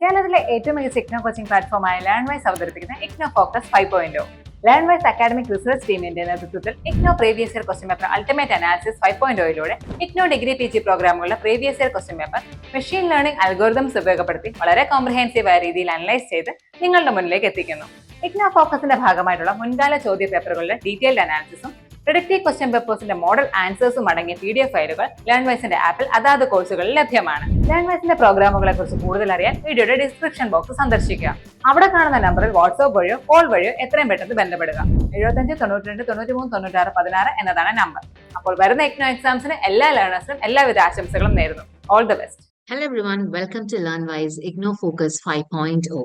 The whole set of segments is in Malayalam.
കേരളത്തിലെ ഏറ്റവും മികച്ച ഇഗ്നോ കോച്ചിംഗ് പ്ലാറ്റ്ഫോമായ ലേൺവൈസ് അവതരിപ്പിക്കുന്ന IGNOU focus 5.0. Learnwise academic research ടീമിന്റെ നേതൃത്വത്തിൽ IGNOU previous year question paper ultimate analysis 5.0യിലൂടെ ഇഗ്നോ ഡിഗ്രി PG പ്രോഗ്രാമുകളുടെ previous year question paper machine learning algorithms ഉപയോഗപ്പെടുത്തി വളരെ കോംപ്രിഹെൻസീവായ രീതിയിൽ അനലൈസ് ചെയ്ത് നിങ്ങളുടെ മുന്നിലേക്ക് എത്തിക്കുന്നു. ഇഗ്നോ ഫോക്കസിന്റെ ഭാഗമായിട്ടുള്ള മുൻകാല ചോദ്യ പേപ്പറുകളുടെ ഡീറ്റെയിൽഡ് അനാലിസിസും പ്രിഡിക്റ്റീവ് ക്വസ്റ്റ്യൻ പേപ്പേഴ്സിന്റെ മോഡൽ ആൻസേഴ്സും അടങ്ങിയ PDF ഫയലുകൾ ലേൺവൈസിന്റെ ആപ്പിൽ അതാത് കോഴ്സുകളിൽ ലഭ്യമാണ്. ലേൺവൈസിന്റെ പ്രോഗ്രാമുകളെ കുറിച്ച് കൂടുതൽ അറിയാൻ വീഡിയോയുടെ ഡിസ്ക്രിപ്ഷൻ ബോക്സ് സന്ദർശിക്കുക. അവിടെ കാണുന്ന നമ്പറിൽ വാട്സ്ആപ്പ് വഴിയോ കോൾ വഴിയോ എത്രയും പെട്ടെന്ന് ബന്ധപ്പെടുക. 75 92 93 96 16 എന്നതാണ് നമ്പർ. അപ്പോൾ വരുന്ന ഇഗ്നോ എക്സാംസിന് എല്ലാ ലേണേഴ്സിനും എല്ലാവിധ ആശംസകളും നേരുന്നു. All the best. Hello everyone, welcome to LearnWise Igno Focus 5.0.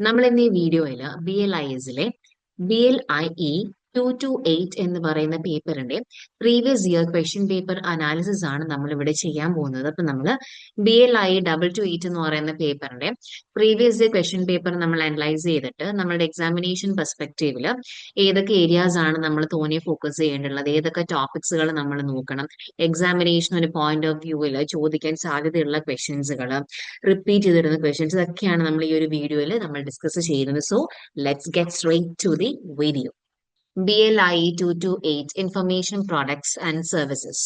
നമ്മൾ ഇന്ന് ഈ വീഡിയോയിൽ BLISലെ BLIE 228 എന്ന് പറയുന്ന പേപ്പറിന്റെ previous year question paper analysis ആണ് നമ്മൾ ഇവിടെ ചെയ്യാൻ പോകുന്നത്. അപ്പൊ നമ്മൾ BLIE 228 എന്ന് പറയുന്ന പേപ്പറിന്റെ പ്രീവിയസ് ഇയർ ക്വസ്റ്റ്യൻ പേപ്പർ നമ്മൾ അനലൈസ് ചെയ്തിട്ട് നമ്മുടെ എക്സാമിനേഷൻ പെർസ്പെക്റ്റീവില് ഏതൊക്കെ ഏരിയാസ് ആണ് നമ്മൾ തോനെ ഫോക്കസ് ചെയ്യേണ്ടത്, ഏതൊക്കെ ടോപ്പിക്സുകൾ നമ്മൾ നോക്കണം, എക്സാമിനേഷൻ ഒരു പോയിന്റ് ഓഫ് വ്യൂവിൽ ചോദിക്കാൻ സാധ്യതയുള്ള ക്വസ്റ്റ്യൻസുകൾ, റിപ്പീറ്റ് ചെയ്തിരുന്ന ക്വസ്റ്റ്യൻസ്, ഇതൊക്കെയാണ് നമ്മൾ ഈ ഒരു വീഡിയോയിൽ നമ്മൾ ഡിസ്കസ് ചെയ്യുന്നത്. So let's get straight to the video. BLIE 228 Information Products and Services.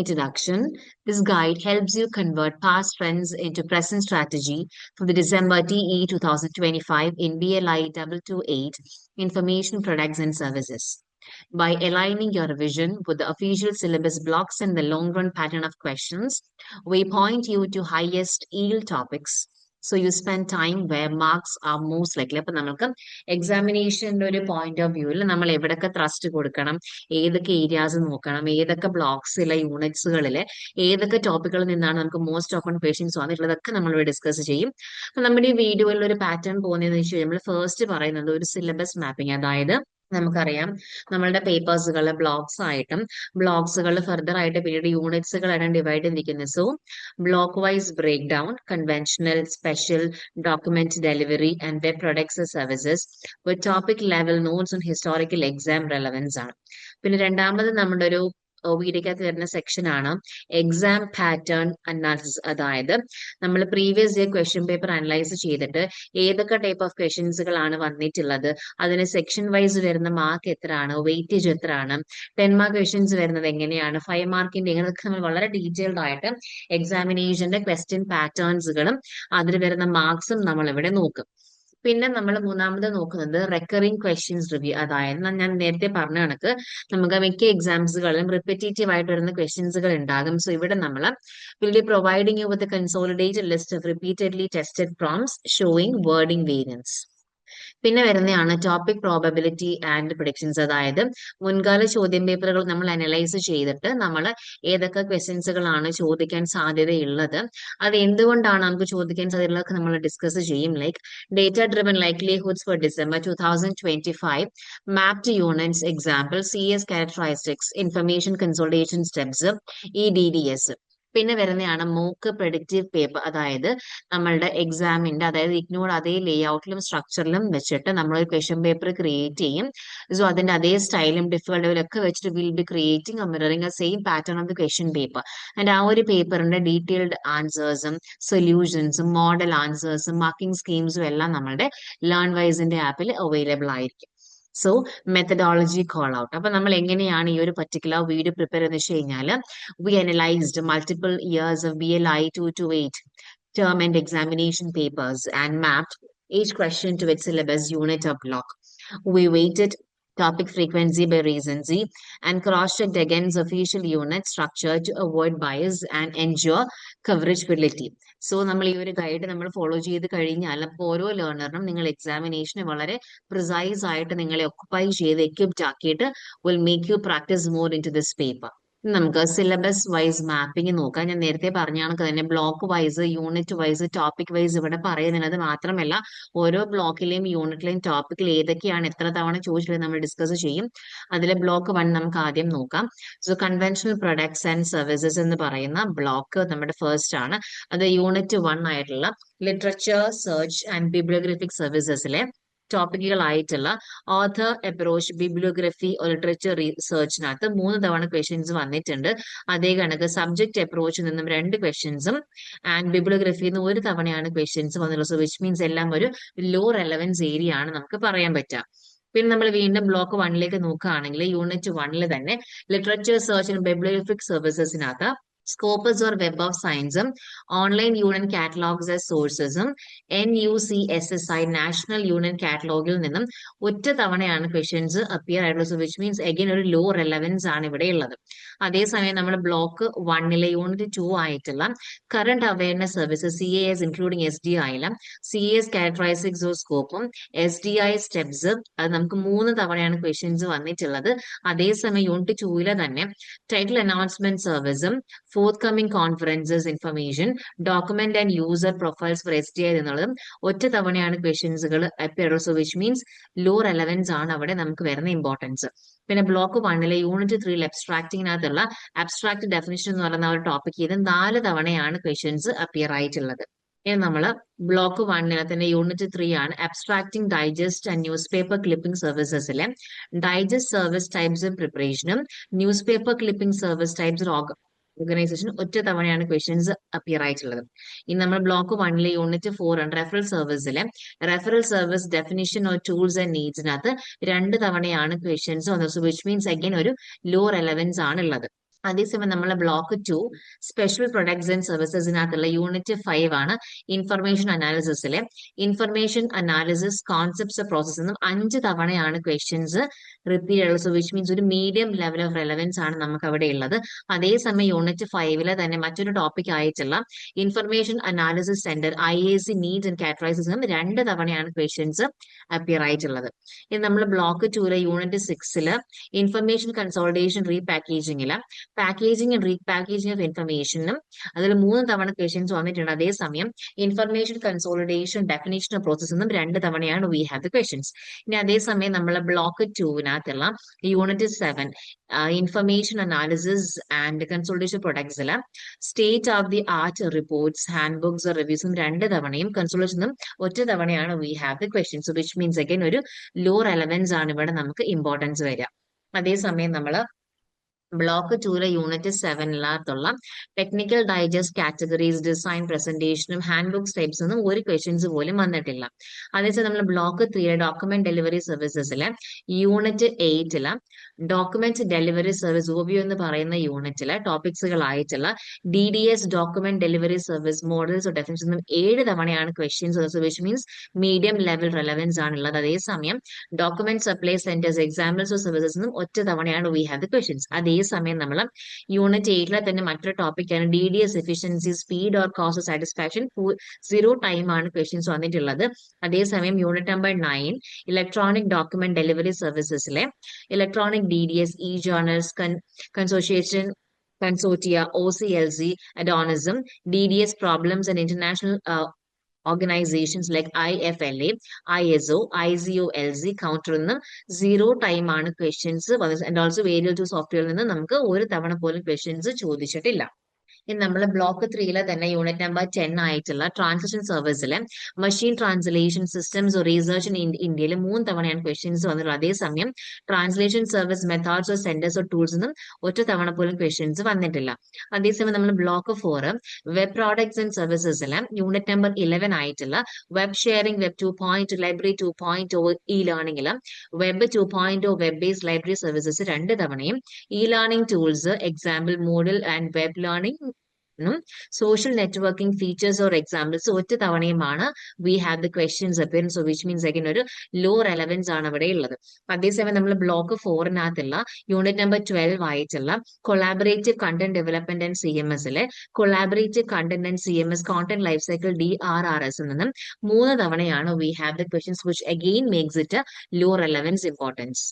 Introduction. This guide helps you convert past trends into present strategy for the December TE 2025 in BLIE 228 Information Products and Services. By aligning your revision with the official syllabus blocks and the long-run pattern of questions, we point you to highest yield topics. So you spend time where marks are most likely. അപ്പൊ നമുക്ക് എക്സാമിനേഷന്റെ ഒരു പോയിന്റ് ഓഫ് വ്യൂവിൽ നമ്മൾ എവിടൊക്കെ ത്രസ്റ്റ് കൊടുക്കണം, ഏതൊക്കെ ഏരിയാസ് നോക്കണം, ഏതൊക്കെ ബ്ലോക്സിലെ യൂണിറ്റ്സുകളിലെ ഏതൊക്കെ ടോപ്പിക്കുകളിൽ നിന്നാണ് നമുക്ക് മോസ്റ്റ് ഓപ്പൺ ക്വസ്റ്റ്യൻസ് വന്നിട്ടുള്ളതൊക്കെ നമ്മൾ ഡിസ്കസ് ചെയ്യും. അപ്പൊ നമ്മുടെ ഈ വീഡിയോയിൽ ഒരു പാറ്റേൺ പോകുന്നതെന്ന് വെച്ച് കഴിഞ്ഞാൽ നമ്മൾ ഫസ്റ്റ് പറയുന്നത് ഒരു സിലബസ് മാപ്പിംഗ്. അതായത് നമുക്കറിയാം നമ്മളുടെ പേപ്പേഴ്സുകൾ ബ്ലോക്സുകൾ ഫർദർ ആയിട്ട് പിന്നീട് യൂണിറ്റ്സുകളായിട്ടാണ് ഡിവൈഡ് ചെയ്തിരിക്കുന്നത്. So block wise break down, conventional, special, document delivery and web products services with topic level notes on historical exam relevance ആണ്. പിന്നെ രണ്ടാമത് നമ്മുടെ ഒരു വീഡിയോക്കകത്ത് വരുന്ന സെക്ഷൻ ആണ് എക്സാം പാറ്റേൺ അനാലിസിസ്. അതായത് നമ്മൾ previous year question paper analyse ചെയ്തിട്ട് ഏതൊക്കെ ടൈപ്പ് ഓഫ് ക്വസ്റ്റ്യൻസുകളാണ് വന്നിട്ടുള്ളത്, അതിന് സെക്ഷൻ വൈസ് വരുന്ന മാർക്ക് എത്രയാണ്, വെയിറ്റേജ് എത്രയാണ്, 10 മാർക്ക് ക്വസ്റ്റ്യൻസ് വരുന്നത് എങ്ങനെയാണ്, 5 മാർക്കിന്റെ എങ്ങനെയൊക്കെ നമ്മൾ വളരെ ഡീറ്റെയിൽഡ് ആയിട്ട് എക്സാമിനേഷന്റെ ക്വസ്റ്റ്യൻ പാറ്റേൺസുകളും അതിൽ വരുന്ന മാർക്സും നമ്മൾ ഇവിടെ നോക്കും. പിന്നെ നമ്മൾ മൂന്നാമത് നോക്കുന്നത് റെക്കറിംഗ് ക്വസ്റ്റ്യൻസ് റിവ്യൂ. അതായത് ഞാൻ നേരത്തെ പറഞ്ഞ കണക്ക് നമുക്ക് മിക്ക എക്സാംസുകളിലും റിപ്പറ്റേറ്റീവ് ആയിട്ട് വരുന്ന ക്വസ്റ്റ്യൻസുകൾ ഉണ്ടാകും. സോ ഇവിടെ നമ്മൾ will be providing you with a consolidated list of repeatedly tested prompts showing wording variance. പിന്നെ വരുന്നതാണ് ടോപ്പിക് പ്രോബബിലിറ്റി ആൻഡ് പ്രഡിക്ഷൻസ്. അതായത് മുൻകാല ചോദ്യം പേപ്പറുകൾ നമ്മൾ അനലൈസ് ചെയ്തിട്ട് നമ്മൾ ഏതൊക്കെ ക്വസ്റ്റ്യൻസുകളാണ് ചോദിക്കാൻ സാധ്യതയുള്ളത്, അത് എന്തുകൊണ്ടാണ് നമുക്ക് ചോദിക്കാൻ സാധ്യതയുള്ളതൊക്കെ നമ്മൾ ഡിസ്കസ് ചെയ്യും. Like data driven likelihoods for December 2025 mapped units, example CS characteristics, information consultation steps, EDDS. പിന്നെ വരുന്നതാണ് മോക്ക് പ്രെഡിക്റ്റീവ് പേപ്പർ. അതായത് നമ്മളുടെ എക്സാമിന്റെ അതായത് ഇഗ്നോയുടെ അതേ ലേഔട്ടിലും സ്ട്രക്ചറിലും വെച്ചിട്ട് നമ്മൾ ഒരു ക്വസ്റ്റ്യൻ പേപ്പർ ക്രിയേറ്റ് ചെയ്യും. സോ അതിന്റെ അതേ സ്റ്റൈലും ഡിഫിക്കൽട്ടും ഒക്കെ വെച്ചിട്ട് will be creating mirroring A same pattern of the question paper. And ആ ഒരു പേപ്പറിന്റെ ഡീറ്റെയിൽഡ് ആൻസേഴ്സും സൊല്യൂഷൻസും മോഡൽ ആൻസേഴ്സും മാർക്കിംഗ് സ്കീംസും എല്ലാം നമ്മുടെ ലേൺവൈസിന്റെ ആപ്പിൽ അവൈലബിൾ ആയിരിക്കും. So methodology call out. അപ്പൊ നമ്മൾ എങ്ങനെയാണ് ഈ ഒരു പർട്ടിക്കുലർ വീഡിയോ പ്രിപ്പയർ എന്ന് വെച്ച് കഴിഞ്ഞാൽ we analysed multiple years of BLIE 228 term and examination papers and mapped each question to its syllabus unit or block. We weighted topic frequency by recency and cross-checked against official unit structure to avoid bias and ensure coverability. So നമ്മൾ ഈ ഒരു ഗൈഡ് നമ്മൾ ഫോളോ ചെയ്ത് കഴിഞ്ഞാൽ അപ്പോൾ ഓരോ ലേണറിനും നിങ്ങൾ എക്സാമിനേഷന് വളരെ പ്രിസൈസ് ആയിട്ട് നിങ്ങളെ ഒക്കുപ്പൈ ചെയ്ത് എക്വിപ്ഡ് ആക്കിയിട്ട് will make you practise more in to this paper. നമുക്ക് സിലബസ് വൈസ് മാപ്പിംഗ് നോക്കാം. ഞാൻ നേരത്തെ പറഞ്ഞ കണക്ക് തന്നെ block wise, unit wise, topic wise ഇവിടെ പറയുന്നത് മാത്രമല്ല ഓരോ ബ്ലോക്കിലെയും യൂണിറ്റിലെയും ടോപ്പിക്കിൽ ഏതൊക്കെയാണ് എത്ര തവണ ചോദിച്ചിട്ടുള്ളത് നമ്മൾ ഡിസ്കസ് ചെയ്യും. അതിലെ ബ്ലോക്ക് 1 നമുക്ക് ആദ്യം നോക്കാം. So conventional products and services എന്ന് പറയുന്ന ബ്ലോക്ക് നമ്മുടെ ഫസ്റ്റ് ആണ്. അത് യൂണിറ്റ് 1 ആയിട്ടുള്ള ലിറ്ററേച്ചർ സെർച്ച് ആൻഡ് ബിബ്ലിയോഗ്രാഫിക് സർവീസസിലെ ടോപ്പിക്കുകളായിട്ടുള്ള ഓഥർ അപ്രോച്ച്, ബിബ്ലിയോഗ്രഫി, ലിറ്ററേച്ചർ റിസർച്ചിനകത്ത് 3 തവണ ക്വസ്റ്റ്യൻസ് വന്നിട്ടുണ്ട്. അതേ കണക്ക് സബ്ജക്ട് അപ്രോച്ചിൽ നിന്നും 2 ക്വസ്റ്റ്യൻസും ആൻഡ് ബിബ്ലിയോഗ്രഫിയിൽ നിന്ന് 1 തവണയാണ് ക്വസ്റ്റ്യൻസ് വന്നുള്ളത്. സോ വിച്ച് മീൻസ് എല്ലാം ഒരു ലോ റെലവൻസ് ഏരിയ ആണ് നമുക്ക് പറയാൻ പറ്റുക. പിന്നെ നമ്മൾ വീണ്ടും ബ്ലോക്ക് 1ലേക്ക് നോക്കുകയാണെങ്കിൽ യൂണിറ്റ് 1ൽ തന്നെ ലിറ്ററേച്ചർ സെർച്ച് ആൻഡ് ബിബ്ലിയോഗ്രാഫിക് സർവീസസിനകത്ത് സ്കോപ്പസ് ഓർ വെബ് ഓഫ് സയൻസും ഓൺലൈൻ യൂണിയൻ കാറ്റലോഗ്സ് ആസ് സോഴ്സസും NUCSSI നാഷണൽ യൂണിയൻ കാറ്റലോഗിൽ നിന്നും ഒറ്റ തവണയാണ് ക്വസ്റ്റ്യൻസ് അപ്പിയർ ആയിട്ടുള്ളത്. വിച്ച് മീൻസ് അഗൈൻ ഒരു ലോ റെലവൻസ് ആണ് ഇവിടെ ഉള്ളത്. അതേസമയം നമ്മൾ ബ്ലോക്ക് 1ലെ യൂണിറ്റ് 2 ആയിട്ടുള്ള current awareness services CAS including SDI CAS characteristics of സ്കോപ്പും SDI സ്റ്റെപ്സ് അത് നമുക്ക് 3 തവണയാണ് ക്വസ്റ്റ്യൻസ് വന്നിട്ടുള്ളത്. അതേസമയം യൂണിറ്റ് 2ലെ തന്നെ ടൈറ്റിൽ അനൗൺസ്മെന്റ് സർവീസും forthcoming conferences information document and user profiles for SDI എന്നുള്ളതും ഒറ്റ തവണയാണ് ക്വസ്റ്റ്യൻസുകൾ appear. So which means low relevance ആണ് അവിടെ നമുക്ക് വരുന്ന ഇമ്പോർട്ടൻസ്. പിന്നെ ബ്ലോക്ക് 1ലെ യൂണിറ്റ് 3 അബ്സ്ട്രാക്ടിങ്ങിനകത്തുള്ള അബ്സ്ട്രാക്ട് ഡെഫിനിഷൻ എന്ന് പറയുന്ന ഒരു ടോപ്പിക് ചെയ്ത് 4 തവണയാണ് ക്വസ്റ്റ്യൻസ് അപ്പിയർ ആയിട്ടുള്ളത്. ഇനി നമ്മൾ ബ്ലോക്ക് 1ലെ തന്നെ യൂണിറ്റ് 3 ആണ് abstracting digest and newspaper clipping സർവീസസിലെ ഡൈജസ്റ്റ് സർവീസ് ടൈപ്സ് ആൻഡ് പ്രിപ്പറേഷനും newspaper clipping service types organisation ഒറ്റ തവണയാണ് ക്വസ്റ്റ്യൻസ് അപ്പിയർ ആയിട്ടുള്ളത്. ഇനി നമ്മൾ ബ്ലോക്ക് 1ലെ യൂണിറ്റ് 4 ആണ് റെഫറൽ സർവീസിലെ referral service definition of tools and നീഡ്സിനകത്ത് 2 തവണയാണ് ക്വസ്റ്റ്യൻസ് വന്നത്. സോ വിച്ച് മീൻസ് അഗൈൻ ഒരു ലോ റെലവൻസ് ആണ് ഉള്ളത്. അതേസമയം നമ്മളെ ബ്ലോക്ക് 2 സ്പെഷ്യൽ പ്രൊഡക്ട്സ് ആൻഡ് സർവീസസിനകത്തുള്ള യൂണിറ്റ് 5 ആണ് ഇൻഫർമേഷൻ അനാലിസിസിലെ ഇൻഫർമേഷൻ അനാലിസിസ് കോൺസെപ്റ്റ്സ് പ്രോസസ് എന്നും 5 തവണയാണ് ക്വസ്റ്റ്യൻസ് റിപ്പീറ്റ് ഉള്ളത്. സോ വിച്ച് മീൻസ് ഒരു മീഡിയം ലെവൽ ഓഫ് റെലവൻസ് ആണ് നമുക്ക് അവിടെ ഉള്ളത്. അതേസമയം യൂണിറ്റ് 5ലെ തന്നെ മറ്റൊരു ടോപ്പിക് ആയിട്ടുള്ള information analysis centre IAC needs and കാറ്ററൈസിസും 2 തവണയാണ് ക്വസ്റ്റ്യൻസ് അപ്പിയർ ആയിട്ടുള്ളത്. ഇത് നമ്മൾ ബ്ലോക്ക് 2ലെ യൂണിറ്റ് 6ല് ഇൻഫർമേഷൻ കൺസോളിഡേഷൻ റീപാക്കേജിംഗില് പാക്കേജിംഗ് ആൻഡ് റീപാക്കേജിംഗ് ഓഫ് ഇൻഫർമേഷനും അതിൽ 3 തവണ ക്വസ്റ്റ്യൻസ് വന്നിട്ടുണ്ട്. അതേസമയം information consolidation definition of process എന്നും 2 തവണയാണ് വി ഹാവ് ദ ക്വസ്റ്റ്യൻസ്. ഇനി അതേസമയം നമ്മൾ ബ്ലോക്ക് 2വിനകത്തുള്ള unit 7 information analysis and consolidation പ്രൊഡക്ട്സില് state of the art reports handbooks റിവ്യൂസും 2 തവണയും കൺസോളിഡേഷനും ഒറ്റ തവണയാണ് we have the questions. Which means again ഒരു ലോ റെലവൻസ് ആണ് ഇവിടെ നമുക്ക് ഇമ്പോർട്ടൻസ് വരിക. അതേസമയം നമ്മൾ ബ്ലോക്ക് 2ലെ യൂണിറ്റ് 7ലുള്ള ടെക്നിക്കൽ ഡൈജസ്റ്റ് കാറ്റഗറീസ് ഡിസൈൻ പ്രസന്റേഷനും ഹാൻഡ് ബുക്സ് ടൈപ്സ് ഒന്നും ഒരു ക്വസ്റ്റ്യൻസ് പോലും വന്നിട്ടില്ല. അതേസമയം നമ്മൾ ബ്ലോക്ക് 3ലെ ഡോക്യുമെന്റ് ഡെലിവറി സർവീസസിലെ യൂണിറ്റ് 8ല് ഡോക്യുമെന്റ് ഡെലിവറി സർവീസ് ഓവിയോ എന്ന് പറയുന്ന യൂണിറ്റിലെ ടോപ്പിക്സുകളായിട്ടുള്ള DDS document delivery service models ഡെഫിനിഷനും 7 തവണയാണ് questions. Which means medium level relevance ആണുള്ളത്. അതേസമയം document supply centres examples of സർവീസസിനും ഒറ്റ തവണയാണ് വി ഹാവ് ദ ക്വസ്റ്റ്യൻസ്. അതേസമയം നമ്മൾ യൂണിറ്റ് 8ലെ തന്നെ മറ്റൊരു ടോപ്പിക്കാണ് DDS efficiency speed or cost satisfaction 0 time ആണ് ക്വസ്റ്റ്യൻസ് വന്നിട്ടുള്ളത്. അതേസമയം unit number 9 electronic document delivery സർവീസസിലെ electronic DDS journals consortia OCLC അഡോണിസം DDS problems and international organizations like IFLA, ISO, IZOLZ കൗണ്ടറിൽ നിന്നും 0 ടൈം ആണ് ക്വസ്റ്റ്യൻസ് ആൻഡ് ഓൾസോ വേരിയൽ ടു സോഫ്റ്റ്വെയറിൽ നിന്ന് നമുക്ക് ഒരു തവണ പോലും ക്വസ്റ്റ്യൻസ് ചോദിച്ചിട്ടില്ല. ഇനി നമ്മൾ ബ്ലോക്ക് 3ലെ തന്നെ യൂണിറ്റ് നമ്പർ 10 ആയിട്ടുള്ള ട്രാൻസ്ലേഷൻ സർവീസിലെ machine translation systems research in ഇന്ത്യയിൽ 3 തവണയാണ് ക്വസ്റ്റ്യൻസ് വന്നിട്ടുള്ളത്. അതേസമയം translation service methods of centres of tools നിന്നും ഒറ്റ തവണ പോലും ക്വസ്റ്റ്യൻസ് വന്നിട്ടില്ല. അതേസമയം നമ്മൾ ബ്ലോക്ക് 4 വെബ് പ്രോഡക്ട്സ് ആൻഡ് സർവീസസിലെ യൂണിറ്റ് നമ്പർ 11 ആയിട്ടുള്ള വെബ് ഷെയറിംഗ് വെബ് 2.0 ലൈബ്രറി 2.0 ലേണിംഗിലും web 2.0 web based library services 2 തവണയും learning tools example model and web learning social networking features or examples ഒറ്റ തവണയുമാണ് we have the questions appearance. So which means again ഒരു ലോ റെലവൻസ് ആണ് അവിടെ ഉള്ളത്. അതേസമയം നമ്മൾ ബ്ലോക്ക് 4നകത്തുള്ള യൂണിറ്റ് നമ്പർ 12 ആയിട്ടുള്ള കൊളാബറേറ്റീവ് കണ്ടന്റ് ഡെവലപ്മെന്റ് ആൻഡ് CMSലെ collaborative content and CMS content life cycle DRRS നിന്നും 3 തവണയാണ് we have the questions which again makes it low relevance importance.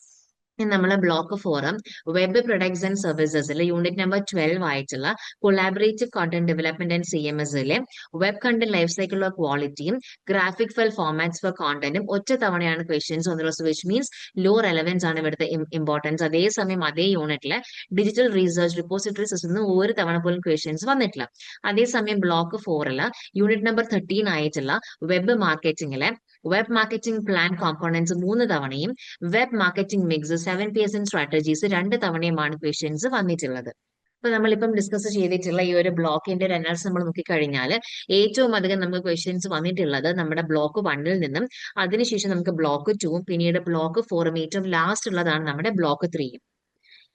നമ്മളെ ബ്ലോക്ക് 4 വെബ് പ്രൊഡക്ട്സ് ആൻഡ് സർവീസസിലെ യൂണിറ്റ് നമ്പർ 12 ആയിട്ടുള്ള കൊളാബറേറ്റീവ് കണ്ടന്റ് ഡെവലപ്മെന്റ് ആൻഡ് CMSലെ web content life cycle of ക്വാളിറ്റിയും ഗ്രാഫിക് ഫയൽ ഫോർമാറ്റ്സ് ഫോർ കോണ്ടന്റും ഒറ്റ തവണയാണ് ക്വസ്റ്റ്യൻസ് വന്നുള്ളത്. വിച്ച് മീൻസ് ലോ റെലവൻസ് ആണ് ഇവിടുത്തെ ഇമ്പോർട്ടൻസ്. അതേസമയം അതേ യൂണിറ്റിലെ ഡിജിറ്റൽ റിസർച്ച് റിപ്പോസിറ്ററി സിസ്റ്റം ഒരു തവണ പോലും ക്വസ്റ്റ്യൻസ് വന്നിട്ടില്ല. അതേസമയം ബ്ലോക്ക് 4ല് യൂണിറ്റ് നമ്പർ 13 ആയിട്ടുള്ള വെബ് മാർക്കറ്റിംഗിലെ വെബ് മാർക്കറ്റിംഗ് പ്ലാൻ കോമ്പോണൻസ് 3 തവണയും, web marketing mix 7Ps strategies 2 തവണയുമാണ് ക്വസ്റ്റ്യൻസ് വന്നിട്ടുള്ളത്. അപ്പൊ നമ്മളിപ്പം ഡിസ്കസ് ചെയ്തിട്ടുള്ള ഈ ഒരു ബ്ലോക്കിന്റെ ഒരു അനാലിസിസ് നമ്മൾ നോക്കിക്കഴിഞ്ഞാൽ ഏറ്റവും അധികം നമുക്ക് ക്വസ്റ്റ്യൻസ് വന്നിട്ടുള്ളത് നമ്മുടെ ബ്ലോക്ക് 1-ൽ നിന്നും, അതിനുശേഷം നമുക്ക് ബ്ലോക്ക് 2, പിന്നീട് ബ്ലോക്ക് 4 ഏറ്റവും ലാസ്റ്റ് ഉള്ളതാണ് നമ്മുടെ ബ്ലോക്ക് 3.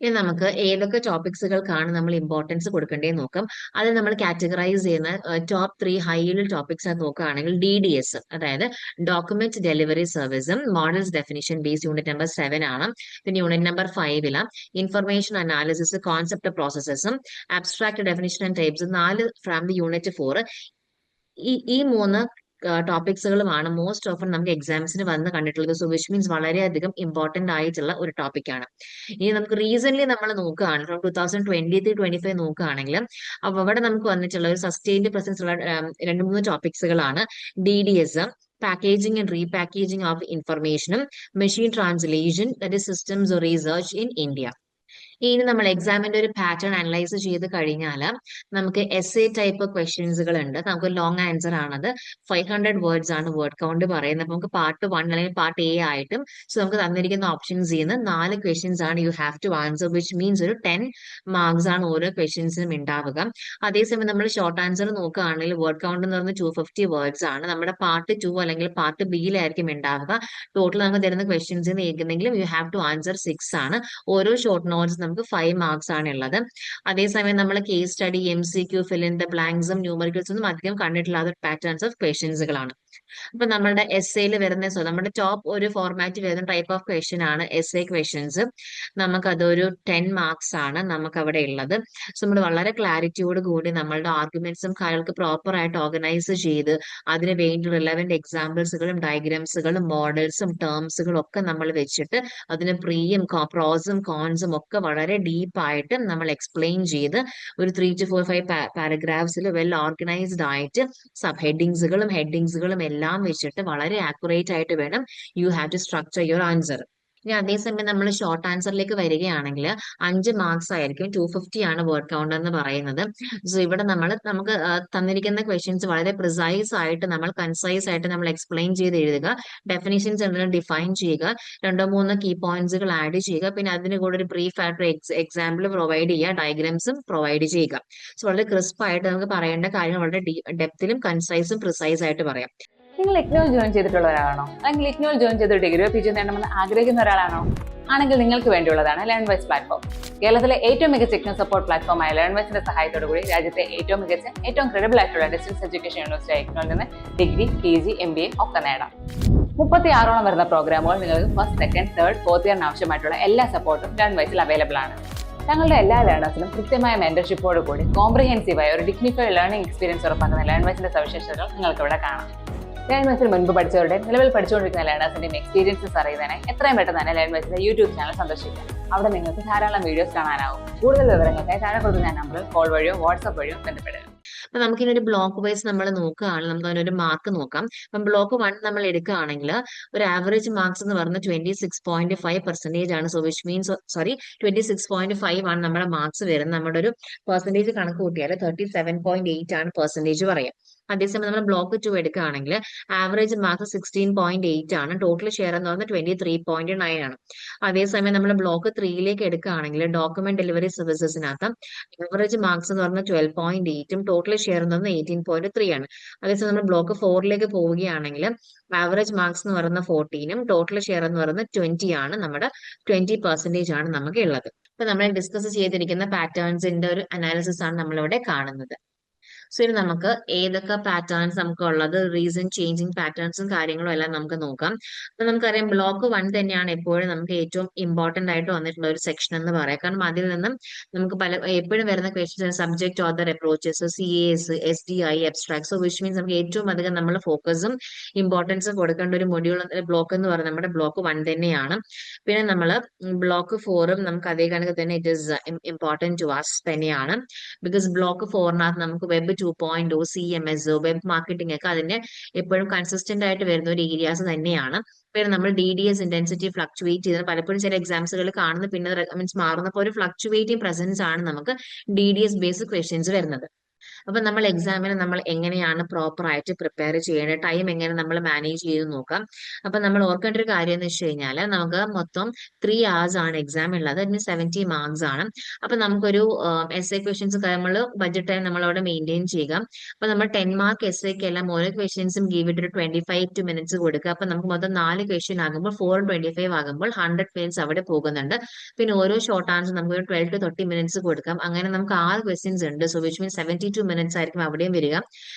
ഇനി നമുക്ക് ഏതൊക്കെ ടോപ്പിക്സുകൾക്കാണ് നമ്മൾ ഇമ്പോർട്ടൻസ് കൊടുക്കേണ്ടത് നോക്കാം. അത് നമ്മൾ കാറ്റഗറൈസ് ചെയ്യുന്ന ടോപ്പ് 3 ഹൈ ലെവൽ ടോപ്പിക്സ് ആയി നോക്കുകയാണെങ്കിൽ DDS, അതായത് ഡോക്യുമെന്റ് ഡെലിവറി സർവീസും models definition base unit number 7 ആണ്. പിന്നെ unit number 5 information analysis concept പ്രോസസ്സസും abstract definition and types 4 from the unit 4. ഈ 3 ടോപ്പിക്സുകളുമാണ് മോസ്റ്റ് ഓഫൺ നമുക്ക് എക്സാംസിന് വന്ന് കണ്ടിട്ടുള്ളത്. സോ വിച്ച് മീൻസ് വളരെയധികം ഇമ്പോർട്ടന്റ് ആയിട്ടുള്ള ഒരു ടോപ്പിക്കാണ്. ഇനി നമുക്ക് റീസെന്റ് നമ്മൾ നോക്കുകയാണ് ഫ്രം 2023-25 നോക്കുകയാണെങ്കിൽ, അപ്പൊ അവിടെ നമുക്ക് വന്നിട്ടുള്ള ഒരു സസ്റ്റൈൻഡ് പ്രസൻസ് ഉള്ള 2-3 ടോപ്പിക്സുകളാണ് DDS, packaging and repackaging of ഇൻഫർമേഷനും machine translation, that is systems research in India. ഇനി നമ്മൾ എക്സാമിന്റെ ഒരു പാറ്റേൺ അനലൈസ് ചെയ്ത് കഴിഞ്ഞാൽ നമുക്ക് എസ്എ ടൈപ്പ് ക്വസ്റ്റ്യൻസുകൾ ഉണ്ട്. നമുക്ക് ലോങ് ആൻസർ ആണത്, 500 വേർഡ്സ് ആണ് വേർഡ് കൗണ്ട് പറയുന്നത്. അപ്പൊ നമുക്ക് പാർട്ട് 1 അല്ലെങ്കിൽ പാർട്ട് എ ആയിട്ടും, സോ നമുക്ക് തന്നിരിക്കുന്ന ഓപ്ഷൻസ് ചെയ്യുന്ന 4 ക്വസ്റ്റ്യൻസ് ആണ് you have to answer, which means ഒരു 10 മാർക്സ് ആണ് ഓരോ ക്വസ്റ്റ്യൻസിനും ഉണ്ടാവുക. അതേസമയം നമ്മൾ ഷോർട്ട് ആൻസർ നോക്കുകയാണെങ്കിൽ വേർഡ് കൗണ്ട് എന്ന് പറഞ്ഞാൽ 250 വേർഡ്സ് ആണ്. നമ്മുടെ പാർട്ട് 2 അല്ലെങ്കിൽ പാർട്ട് ബിയിലായിരിക്കും ഉണ്ടാവുക. ടോട്ടൽ നമുക്ക് തരുന്ന ക്വസ്റ്റ്യൻസ് ഏതെങ്കിലും യു ഹാവ് ടു ആൻസർ 6 ആണ്. ഓരോ ഷോർട്ട് നോട്ട്സ് നമുക്ക് 5 മാർക്സ് ആണ് ഉള്ളത്. അതേസമയം നമ്മൾ case study, MCQ, fill in the ബ്ലാങ്ക്സും ന്യൂമറിക്കൽസ് ഒന്നും അധികം കണ്ടിട്ടില്ലാത്ത പാറ്റേൺസ് ഓഫ് ക്വസ്റ്റ്യൻസുകളാണ്. അപ്പൊ നമ്മുടെ എസ്എയിൽ വരുന്ന, സോ നമ്മുടെ ടോപ്പ് ഒരു ഫോർമാറ്റ് വരുന്ന ടൈപ്പ് ഓഫ് ക്വസ്റ്റ്യൻ ആണ് എസ്എ ക്വസ്റ്റ്യൻസ്. നമുക്ക് അതൊരു 10 മാർക്സ് ആണ് നമുക്ക് അവിടെ ഉള്ളത്. സോ നമ്മൾ വളരെ ക്ലാരിറ്റിയോട് കൂടി നമ്മളുടെ ആർഗ്യുമെന്റ്സും കാര്യങ്ങൾക്ക് പ്രോപ്പർ ആയിട്ട് ഓർഗനൈസ് ചെയ്ത് അതിന് വേണ്ടി റിലവന്റ് എക്സാമ്പിൾസുകളും ഡയഗ്രാംസുകളും മോഡൽസും ടേംസുകളും ഒക്കെ നമ്മൾ വെച്ചിട്ട് അതിന് പ്രീയും പ്രോസും കോൺസും ഒക്കെ വളരെ ഡീപ്പായിട്ട് നമ്മൾ എക്സ്പ്ലെയിൻ ചെയ്ത് ഒരു 3 to 5 പാരഗ്രാഫ്സിൽ വെൽ ഓർഗനൈസ്ഡ് ആയിട്ട് സബ് ഹെഡിങ്സുകളും എല്ലാം വെച്ചിട്ട് വളരെ ആക്യുറേറ്റ് ആയിട്ട് വേണം you have to structure your answer. ഇനി അതേസമയം നമ്മൾ ഷോർട്ട് ആൻസറിലേക്ക് വരികയാണെങ്കിൽ 5 മാർക്സ് ആയിരിക്കും, 250 ആണ് വേർഡ് കൗണ്ട് എന്ന് പറയുന്നത്. സോ ഇവിടെ നമുക്ക് തന്നിരിക്കുന്ന ക്വസ്റ്റ്യൻസ് വളരെ പ്രിസൈസ് ആയിട്ട് നമ്മൾ കൺസൈസ് ആയിട്ട് നമ്മൾ എക്സ്പ്ലെയിൻ ചെയ്ത് എഴുതുക, ഡെഫിനിഷൻസ് എന്തെങ്കിലും ഡിഫൈൻ ചെയ്യുക, 2-3 കീ പോയിന്റ്സുകൾ ആഡ് ചെയ്യുക, പിന്നെ അതിന് കൂടെ ഒരു ബ്രീഫ് ആയിട്ട് എക്സാമ്പിൾ പ്രൊവൈഡ് ചെയ്യുക, ഡയഗ്രാംസും പ്രൊവൈഡ് ചെയ്യുക. സോ വളരെ ക്രിസ്പ് ആയിട്ട് നമുക്ക് പറയേണ്ട കാര്യങ്ങൾ വളരെ ഡെപ്തിലും കൺസൈസും പ്രിസൈസ് ആയിട്ട് പറയാം. നിങ്ങൾ ഇഗ്നോയിൽ ജോയിൻ ചെയ്തിട്ടുള്ള ഒരാളാണോ, അല്ലെങ്കിൽ ഇഗ്നോയിൽ ജോയിൻ ചെയ്ത് ഡിഗ്രിയോ PG നേടണമെന്ന് ആഗ്രഹിക്കുന്ന ഒരാളാണോ? ആണെങ്കിൽ നിങ്ങൾക്ക് വേണ്ടിയുള്ളതാണ് ലേൺവൈസ് പ്ലാറ്റ്ഫോം. കേരളത്തിലെ ഏറ്റവും മികച്ച ഇഗ്നോ സപ്പോർട്ട് പ്ലാറ്റ്ഫോമായ ലേൺവൈസിന്റെ സഹായത്തോടു കൂടി രാജ്യത്തെ ഏറ്റവും മികച്ച, ഏറ്റവും ക്രെഡിബിൾ ആയിട്ടുള്ള ഡിസ്റ്റൻസ് എഡ്യൂക്കേഷൻ യൂണിവേഴ്സിറ്റി ഇഗ്നോയിൽ നിന്ന് ഡിഗ്രി, PG, MBA ഒക്കെ നേടാം. 36ഓളം വരുന്ന പ്രോഗ്രാമുകൾ നിങ്ങൾക്ക് ഫസ്റ്റ്, സെക്കൻഡ്, തേർഡ്, ഫോർത്ത് ഇയറിന് ആവശ്യമായിട്ടുള്ള എല്ലാ സപ്പോർട്ടും ലേൺവൈസിൽ അവൈലബിൾ ആണ്. തങ്ങളുടെ എല്ലാ ലേണേഴ്സിനും കൃത്യമായ മെന്റർഷിപ്പോട് കൂടി കോംപ്രിഹെൻസീവായ ഒരു ഡിഗ്നിഫൈഡ് ലേണിംഗ് എക്സ്പീരിയൻസ് ഉറപ്പാക്കുന്ന ലേൺവൈസിന്റെ സവിശേഷതകൾ നിങ്ങൾക്ക് ഇവിടെ കാണാം. ലേൺവൈസിൽ മുൻപ് പഠിച്ചവരുടെ നിലവിൽ പഠിച്ചുകൊണ്ടിരിക്കുന്ന ലേണേഴ്സിന്റെയും എക്സ്പീരിയൻസസ് അറിയുന്നതിനായി എത്രയും പെട്ടെന്ന് തന്നെ ലേൺവൈസിന്റെ യൂട്യൂബ് ചാനൽ സന്ദർശിക്കാം. അവിടെ നിങ്ങൾക്ക് ധാരാളം വീഡിയോസ് കാണാനാവും. കൂടുതൽ വിവരങ്ങൾക്കായി താഴെ കൊടുക്കുന്ന നമ്പറിൽ കോൾ വഴിയോ വാട്സ്ആപ്പ് വഴിയോ ബന്ധപ്പെടുക. അപ്പൊ നമുക്കിനി ഒരു ബ്ലോക്ക് വൈസ് നമ്മൾ നോക്കുകയാണ്, നമുക്ക് അതിനൊരു മാർക്ക് നോക്കാം. അപ്പം ബ്ലോക്ക് 1 നമ്മൾ എടുക്കുകയാണെങ്കിൽ ഒരു ആവറേജ് മാർക്സ് എന്ന് പറഞ്ഞാൽ 26.5% ആണ്. സോ വിച്ച് മീൻസ് 26.5 ആണ് നമ്മുടെ മാർക്സ് വരുന്നത്. നമ്മുടെ ഒരു പെർസെന്റേജ് കണക്ക് കൂട്ടിയാൽ 37.8 ആണ് പെർസെന്റേജ് പറയാം. അതേസമയം നമ്മൾ ബ്ലോക്ക് 2 എടുക്കുകയാണെങ്കിൽ ആവറേജ് മാർക്സ് 16.8 ആണ്, ടോട്ടൽ ഷെയർ എന്ന് പറഞ്ഞാൽ 23.9 ആണ്. അതേസമയം നമ്മൾ ബ്ലോക്ക് 3യിലേക്ക് എടുക്കുകയാണെങ്കിൽ ഡോക്യുമെന്റ് ഡെലിവറി സർവീസസിനകത്ത് ആവറേജ് മാർക്സ് എന്ന് പറഞ്ഞാൽ 12.8ഉം ടോട്ടൽ ഷെയർ എന്ന് പറഞ്ഞാൽ 18.3 ആണ്. അതേസമയം നമ്മൾ ബ്ലോക്ക് 4ലേക്ക് പോവുകയാണെങ്കിൽ ആവറേജ് മാർക്സ് എന്ന് പറയുന്ന 14ഉം ടോട്ടൽ ഷെയർ എന്ന് പറയുന്നത് 20 ആണ്. നമ്മുടെ 20% ആണ് നമുക്ക് ഉള്ളത്. അപ്പൊ നമ്മൾ ഡിസ്കസ് ചെയ്തിരിക്കുന്ന പാറ്റേൺസിന്റെ ഒരു അനാലിസിസ് ആണ് നമ്മളിവിടെ കാണുന്നത്. സോ ഇനി നമുക്ക് ഏതൊക്കെ പാറ്റേൺസ് നമുക്ക് ഉള്ളത്, റീസൺ ചേഞ്ചിങ് പാറ്റേൺസും കാര്യങ്ങളും എല്ലാം നമുക്ക് നോക്കാം. അപ്പൊ നമുക്കറിയാം ബ്ലോക്ക് 1 തന്നെയാണ് എപ്പോഴും നമുക്ക് ഏറ്റവും ഇമ്പോർട്ടന്റ് ആയിട്ട് വന്നിട്ടുള്ള ഒരു സെക്ഷൻ എന്ന് പറയാം. കാരണം അതിൽ നിന്നും നമുക്ക് എപ്പോഴും വരുന്ന questions subject author approaches, CAS, SDI, abstract. So which means നമുക്ക് ഏറ്റവും അധികം നമ്മൾ ഫോക്കസും ഇമ്പോർട്ടൻസും കൊടുക്കേണ്ട ഒരു മൊഡ്യൂൾ ബ്ലോക്ക് എന്ന് പറയുന്നത് നമ്മുടെ ബ്ലോക്ക് 1 തന്നെയാണ്. പിന്നെ നമ്മൾ ബ്ലോക്ക് 4ഉം നമുക്ക് അതേ കണക്ക് തന്നെ it is important to us തന്നെയാണ്. ബിക്കോസ് ബ്ലോക്ക് 4നകത്ത് നമുക്ക് വെബ് 2.0, CMS, വെബ് മാർക്കറ്റിംഗ് ഒക്കെ അതിന്റെ എപ്പോഴും കൺസിസ്റ്റന്റ് ആയിട്ട് വരുന്ന ഒരു ഏരിയാസ് തന്നെയാണ്. പിന്നെ നമ്മൾ DDS ഇന്റൻസിറ്റി ഫ്ലക്ച്വേറ്റ് ചെയ്ത് പലപ്പോഴും ചില എക്സാംസുകൾ കാണുന്ന പിന്നെ മീൻസ് മാറുന്നപ്പോൾ ഒരു ഫ്ലക്ച്വേറ്റിംഗ് പ്രസൻസ് ആണ് നമുക്ക് DDS ബേസ്ഡ് ക്വസ്റ്റ്യൻസ് വരുന്നത്. അപ്പൊ നമ്മൾ എക്സാമിന് നമ്മൾ എങ്ങനെയാണ് പ്രോപ്പർ ആയിട്ട് പ്രിപ്പയർ ചെയ്യേണ്ടത്, ടൈം എങ്ങനെ നമ്മൾ മാനേജ് ചെയ്ത് നോക്കാം. അപ്പൊ നമ്മൾ ഓർക്കേണ്ട ഒരു കാര്യം എന്ന് വെച്ച് കഴിഞ്ഞാൽ നമുക്ക് മൊത്തം 3 hours ആണ് എക്സാം ഉള്ളത്. അതിന് 70 marks ആണ്. അപ്പൊ നമുക്കൊരു എസ് എ ക്വസ്റ്റ്യൻസ് നമ്മൾ ബഡ്ജറ്റ് ടൈം നമ്മൾ അവിടെ മെയിൻറ്റെയിൻ ചെയ്യുക. അപ്പൊ നമ്മൾ 10 mark എസ് എക്ക് എല്ലാം ഓരോ ക്വസ്റ്റ്യൻസും ഗീവ് ഇട്ട് ഒരു 25 minutes കൊടുക്കുക. അപ്പൊ നമുക്ക് മൊത്തം 4 ക്വസ്റ്റ്യൻ ആകുമ്പോൾ 425 ആകുമ്പോൾ 100 minutes അവിടെ പോകുന്നുണ്ട്. പിന്നെ ഓരോ ഷോർട്ട് ആൻസർ നമുക്ക് ഒരു 12 to 30 minutes കൊടുക്കാം. അങ്ങനെ നമുക്ക് 6 ക്വസ്റ്റ്യൻസ് ഉണ്ട്. സോ വിച്ച് മീൻസ് 72 minutes ആയിരിക്കും അവിടെയും വരിക.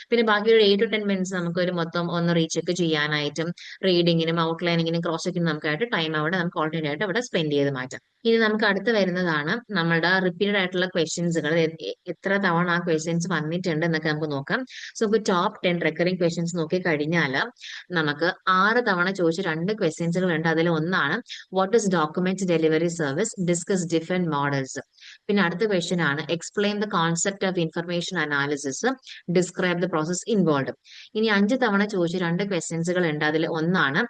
പിന്നെ ബാക്കി ഒരു 8 to 10 minutes നമുക്ക് ഒരു മൊത്തം ഒന്ന് റീചെക്ക് ചെയ്യാനായിട്ടും റീഡിങ്ങിനും ഔട്ട്ലൈനിങ്ങിനും ക്രോസ് ചെക്കിനും നമുക്കായിട്ട് ടൈം അവിടെ നമുക്ക് ഓൾറെഡി ആയിട്ട് അവിടെ സ്പെൻഡ് ചെയ്ത് മാറ്റാം. ഇനി നമുക്ക് അടുത്ത് വരുന്നതാണ് നമ്മുടെ റിപ്പീറ്റഡ് ആയിട്ടുള്ള ക്വസ്റ്റ്യൻസുകൾ. എത്ര തവണ ആ ക്വസ്റ്റ്യൻസ് വന്നിട്ടുണ്ട് എന്നൊക്കെ നമുക്ക് നോക്കാം. സോ നമുക്ക് ടോപ്പ് 10 റെക്കറിംഗ് ക്വസ്റ്റ്യൻസ് നോക്കി കഴിഞ്ഞാൽ നമുക്ക് 6 തവണ ചോദിച്ച 2 ക്വസ്റ്റ്യൻസുകൾ ഉണ്ട്. അതിൽ ഒന്നാണ് what is document delivery service, discuss different models. പിന്നെ അടുത്ത ക്വസ്റ്റ്യൻ ആണ് explain the concept of information analysis, describe the process involve. ഇനി 5 തവണ ചോദിച്ച 2 ക്വസ്റ്റ്യൻസുകൾ ഉണ്ട്. അതിൽ ഒന്നാണ്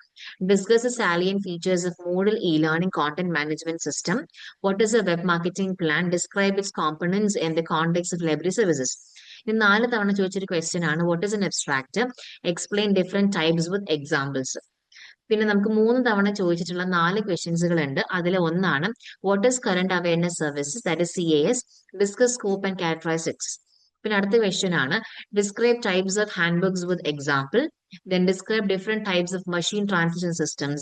discuss salient features of Moodle e learning content management system, what is a web marketing plan, describe its components in the context of library services. ഇനി 4 തവണ ചോദിച്ചൊരു ക്വസ്റ്റ്യൻ ആണ് what is an abstract, explain different types with examples. പിന്നെ നമുക്ക് 3 തവണ ചോദിച്ചിട്ടുള്ള 4 ക്വസ്റ്റ്യൻസുകൾ ഉണ്ട്. അതിൽ ഒന്നാണ് what is current awareness services, that is CAS, discuss scope and characteristics. പിന്നെ അടുത്ത ക്വസ്റ്റ്യൻ ആണ് describe types of hand books with example, then describe different types of machine translation systems,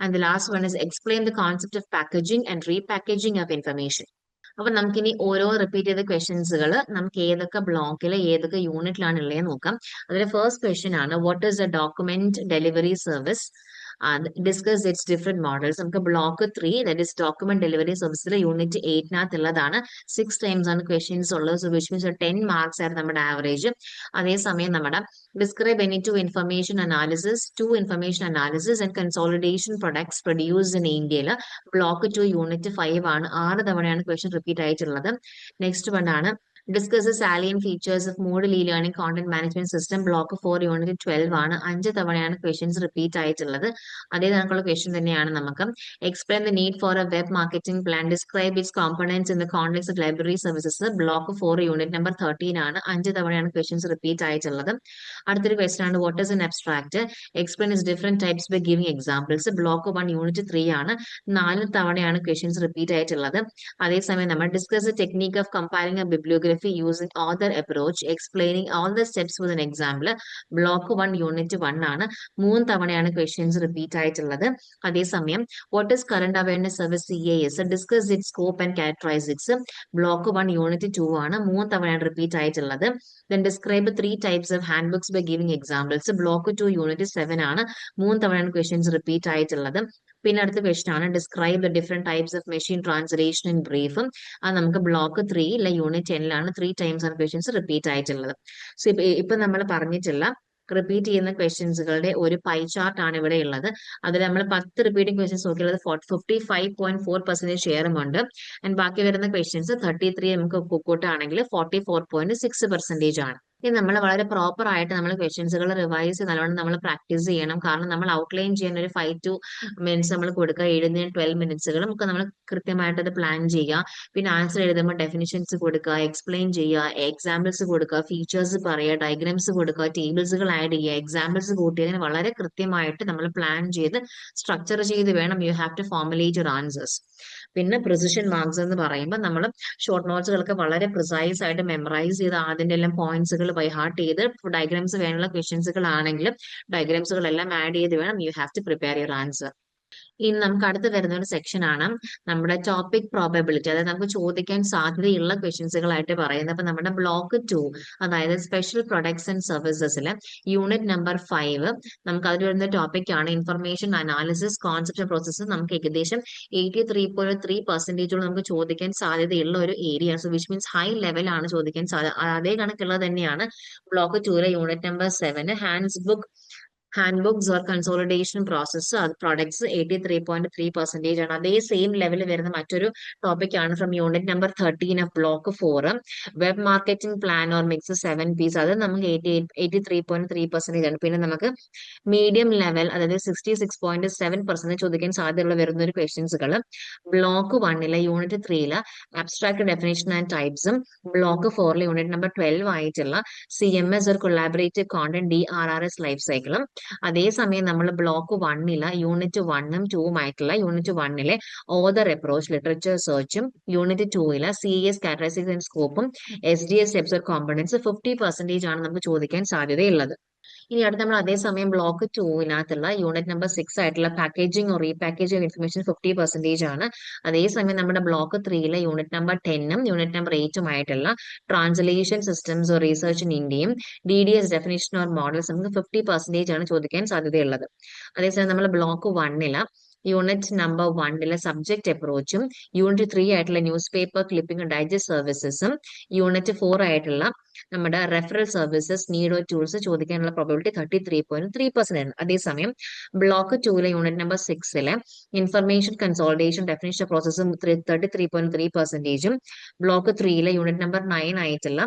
and the last one is explain the concept of packaging and repackaging of information. അപ്പൊ നമുക്കിനി ഓരോ റിപ്പീറ്റ് ചെയ്ത ക്വസ്റ്റ്യൻസുകൾ നമുക്ക് ഏതൊക്കെ ബ്ലോക്കിൽ ഏതൊക്കെ യൂണിറ്റിലാണ് ഉള്ളത് നോക്കാം. അതിലെ ഫസ്റ്റ് ക്വസ്റ്റ്യൻ ആണ് what is a document delivery service, discuss its different models. നമുക്ക് block 3 that is document delivery സർവീസിൽ യൂണിറ്റ് 8-നകത്തുള്ളതാണ്. 6 times ആണ് ക്വസ്റ്റ്യൻസ് ഉള്ളത്. സോ വിച്ച് മീൻസ് 10 marks ആയിരുന്നു നമ്മുടെ ആവറേജ്. അതേസമയം നമ്മുടെ describe any two information analysis, information analysis and consolidation products produced in ഇന്ത്യയിൽ ബ്ലോക്ക് 2 യൂണിറ്റ് 5 ആണ്. 6 തവണയാണ് ക്വസ്റ്റ്യൻ റിപ്പീറ്റ് ആയിട്ടുള്ളത്. നെക്സ്റ്റ് വൺ ആണ് discuss salient features of model E learning content management system, block 4 unit 12 ആണ്. 5 തവണയാണ് ക്വസ്റ്റ്യൻസ് റിപ്പീറ്റ് ആയിട്ടുള്ളത്. അതേ കണക്കുള്ള ക്വസ്റ്റ്യൻ തന്നെയാണ് നമുക്ക് explain the need for A web marketing plan, describe its components in the context of library services, block 4 unit number 13 ആണ്. 5 തവണയാണ് ക്വസ്റ്റ്യൻസ് റിപ്പീറ്റ് ആയിട്ടുള്ളത്. അടുത്തൊരു ക്വസ്റ്റ്യൻ ആണ് what is an abstract, explain its different types by giving examples, block 1 unit 3 ആണ്. 4 തവണയാണ് ക്വസ്റ്റ്യൻസ് റിപ്പീറ്റ് ആയിട്ടുള്ളത്. അതേസമയം നമ്മൾ discuss technique of comparing a bibliography using author approach, explaining all the steps with an example, block 1 unit 1 ആണ്. 3 തവണയാണ് ക്വസ്റ്റ്യൻസ് റിപ്പീറ്റ് ആയിട്ടുള്ളത്. അതേസമയം what is current awareness service CAS, discuss it scope and characteristics, block 1 unit 2 ആണ്. 3 തവണയാണ് റിപ്പീറ്റ് ആയിട്ടുള്ളത്. Then describe 3 types of handbooks by giving examples, block 2 unit 7 ആണ്. 3 തവണയാണ് ക്വസ്റ്റ്യൻസ് റിപ്പീറ്റ് ആയിട്ടുള്ളത്. പിന്നെ അടുത്ത ക്വസ്റ്റ്യൻ ആണ് describe the different types of machine translation in brief. അത് നമുക്ക് ബ്ലോക്ക് 3 യൂണിറ്റ് 10 3 ടൈംസ് ആണ് ക്വസ്റ്റ്യൻസ് റിപ്പീറ്റ് ആയിട്ടുള്ളത്. സോ ഇപ്പൊ നമ്മൾ പറഞ്ഞിട്ടുള്ള റിപ്പീറ്റ് ചെയ്യുന്ന ക്വസ്റ്റ്യൻസുകളുടെ ഒരു പൈ ചാർട്ട് ആണ് ഇവിടെ ഉള്ളത്. അതിൽ നമ്മൾ 10 റിപ്പീറ്റിംഗ് ക്വസ്റ്റ്യൻസ് നോക്കിയുള്ളത് 55.4% ഷെയറും ഉണ്ട്. ആൻഡ് ബാക്കി വരുന്ന ക്വസ്റ്റ്യൻസ് 33 നമുക്ക് കൂട്ടാണെങ്കിൽ 44.6% ആണ്. ഇനി നമ്മൾ വളരെ പ്രോപ്പർ ആയിട്ട് നമ്മൾ ക്വസ്റ്റ്യൻസുകൾ റിവൈസ് നല്ലോണം നമ്മൾ പ്രാക്ടീസ് ചെയ്യണം. കാരണം നമ്മൾ ഔട്ട്ലൈൻ ചെയ്യാൻ ഒരു 5 to minutes നമ്മൾ കൊടുക്കുക. എഴുതുന്ന 12 മിനിറ്റ്സുകളും ഒക്കെ നമ്മൾ കൃത്യമായിട്ട് അത് പ്ലാൻ ചെയ്യുക. പിന്നെ ആൻസർ എഴുതുമ്പോൾ ഡെഫിനിഷൻസ് കൊടുക്കുക, എക്സ്പ്ലെയിൻ ചെയ്യുക, എക്സാമ്പിൾസ് കൊടുക്കുക, ഫീച്ചേഴ്സ് പറയുക, ഡയഗ്രാംസ് കൊടുക്കുക, ടേബിൾസുകൾ ആഡ് ചെയ്യുക, എക്സാമ്പിൾസ് കൂട്ടിയതിന് വളരെ കൃത്യമായിട്ട് നമ്മൾ പ്ലാൻ ചെയ്ത് സ്ട്രക്ചർ ചെയ്ത് വേണം you have to formulate your answers. പിന്നെ പ്രിസിഷൻ മാർക്സ് എന്ന് പറയുമ്പോൾ നമ്മൾ ഷോർട്ട് നോട്ട്സുകളൊക്കെ വളരെ പ്രിസൈസ് ആയിട്ട് മെമ്മറൈസ് ചെയ്ത് അതിന്റെ എല്ലാം പോയിന്റ്സുകൾ ബൈ ഹാർട്ട് ചെയ്ത് ഡയഗ്രാംസ് വേണമെയുള്ള ക്വസ്റ്റ്യൻസുകൾ ആണെങ്കിലും ഡയഗ്രാംസുകളെല്ലാം ആഡ് ചെയ്ത് വേണം you have to prepare your answer. ഇനി നമുക്ക് അടുത്ത് വരുന്ന ഒരു സെക്ഷൻ ആണ് നമ്മുടെ ടോപ്പിക് പ്രോബബിലിറ്റി. അതായത് നമുക്ക് ചോദിക്കാൻ സാധ്യതയുള്ള ക്വസ്റ്റ്യൻസുകളായിട്ട് പറയുന്നത്. അപ്പൊ നമ്മുടെ ബ്ലോക്ക് 2 അതായത് സ്പെഷ്യൽ പ്രൊഡക്ട്സ് ആൻഡ് സർവീസസിൽ യൂണിറ്റ് നമ്പർ 5 നമുക്ക് അതിൽ വരുന്ന ടോപ്പിക് ആണ് ഇൻഫർമേഷൻ അനാലിസിസ് കോൺസെപ്റ്റ് പ്രോസസ്സ്. നമുക്ക് ഏകദേശം 83.3% നമുക്ക് ചോദിക്കാൻ സാധ്യതയുള്ള ഒരു area. So which means high level ആണ് ചോദിക്കാൻ സാധ്യത. അതേ കണക്കുള്ളത് തന്നെയാണ് block 2 unit number 7 hands book hand or consolidation process അത് പ്രൊഡക്ട്സ് 83.3% ആണ്. അതേ സെയിം ലെവലിൽ വരുന്ന മറ്റൊരു ടോപ്പിക് ആണ് from unit number 13 of block 4 web marketing plan or mix 7 Ps. അത് നമുക്ക് 83.3% ആണ്. പിന്നെ നമുക്ക് മീഡിയം ലെവൽ അതായത് 66.7% ചോദിക്കാൻ സാധ്യതയുള്ള വരുന്ന ഒരു ക്വസ്റ്റ്യൻസുകൾ block 1 unit 3 abstract definition and ടൈപ്സും ബ്ലോക്ക് 4 യൂണിറ്റ് നമ്പർ 12 ആയിട്ടുള്ള CMS ഒരു കൊളാബറേറ്റീവ് കോണ്ടന്റ് DRRS ലൈഫ് സൈക്കിളും അതേസമയം നമ്മൾ ബ്ലോക്ക് 1 യൂണിറ്റ് 1ഉം 2ഉം ആയിട്ടുള്ള യൂണിറ്റ് 1 ഓതർ അപ്രോച്ച് ലിറ്ററേച്ചർ സെർച്ചും യൂണിറ്റ് 2 CES കാറ്റഗറൈസിംഗ് ആൻഡ് സ്കോപ്പും SDS സ്റ്റെപ്സ് ഓർ കോമ്പണൻസ് 50% ആണ് നമുക്ക് ചോദിക്കാൻ സാധ്യതയുള്ളത്. ഇനി അടുത്ത് നമ്മൾ അതേസമയം ബ്ലോക്ക് 2 യൂണിറ്റ് നമ്പർ 6 ആയിട്ടുള്ള packaging or repackaging of information 50% ആണ്. അതേസമയം നമ്മുടെ ബ്ലോക്ക് 3 യൂണിറ്റ് നമ്പർ 10ഉം യൂണിറ്റ് നമ്പർ 8ഉം ആയിട്ടുള്ള translation systems or research in ഇന്ത്യയും DDS ഡെഫിനിഷൻ ഓർ മോഡൽസ് നമുക്ക് 50% ആണ് ചോദിക്കാൻ സാധ്യതയുള്ളത്. അതേസമയം നമ്മൾ ബ്ലോക്ക് 1 യൂണിറ്റ് നമ്പർ 1 സബ്ജക്ട് അപ്രോച്ചും യൂണിറ്റ് 3 ആയിട്ടുള്ള ന്യൂസ് പേപ്പർ ക്ലിപ്പിംഗ് ഡൈജസ്റ്റ് സർവീസസും യൂണിറ്റ് 4 ആയിട്ടുള്ള നമ്മുടെ referral services need or tools ചോദിക്കാനുള്ള പ്രോബിലിറ്റി 33.3% ആണ്. അതേസമയം block 2 unit number 6 information consolidation definition പ്രോസസ്സും 33.3%, ബ്ലോക്ക് 3 യൂണിറ്റ് നമ്പർ 9 ആയിട്ടുള്ള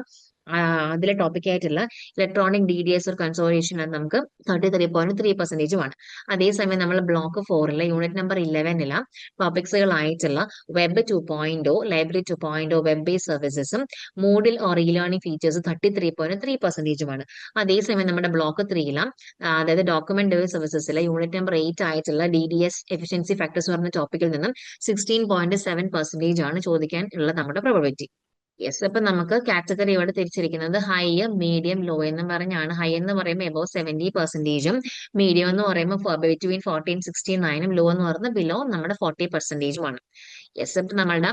അതിലെ ടോപ്പിക് ആയിട്ടുള്ള ഇലക്ട്രോണിക് DDS ഒരു കൺസോളിഡേഷൻ അത് നമുക്ക് 33.3% അതേസമയം നമ്മൾ ബ്ലോക്ക് 4 യൂണിറ്റ് നമ്പർ 11 ടോപ്പിക്സുകളായിട്ടുള്ള വെബ് 2.0 ലൈബ്രറി 2.0 വെബ് ബേസ്ഡ് സർവീസസും Moodle or e learning features 33.3% അതേസമയം നമ്മുടെ ബ്ലോക്ക് 3 അതായത് ഡോക്യുമെന്റ് ബേസ്ഡ് സർവീസസിലെ യൂണിറ്റ് നമ്പർ 8 ആയിട്ടുള്ള DDS എഫിഷ്യൻസി ഫാക്ടേഴ്സ് പറഞ്ഞ ടോപ്പിക്കിൽ നിന്നും 16.7% ആണ് ചോദിക്കാൻ ഉള്ള നമ്മുടെ പ്രോബിലിറ്റി. യെസ്, അപ്പൊ നമുക്ക് കാറ്റഗറി ഇവിടെ തിരിച്ചിരിക്കുന്നത് ഹൈ മീഡിയം ലോ എന്ന് പറഞ്ഞാണ്. ഹൈ എന്ന് പറയുമ്പോൾ എബോവ് 70%, മീഡിയം എന്ന് പറയുമ്പോൾ ബിറ്റ്വീൻ 14-69, ലോ എന്ന് പറയുന്നത് ബിലോ നമ്മുടെ 40%. യെസ്, അപ്പൊ നമ്മളുടെ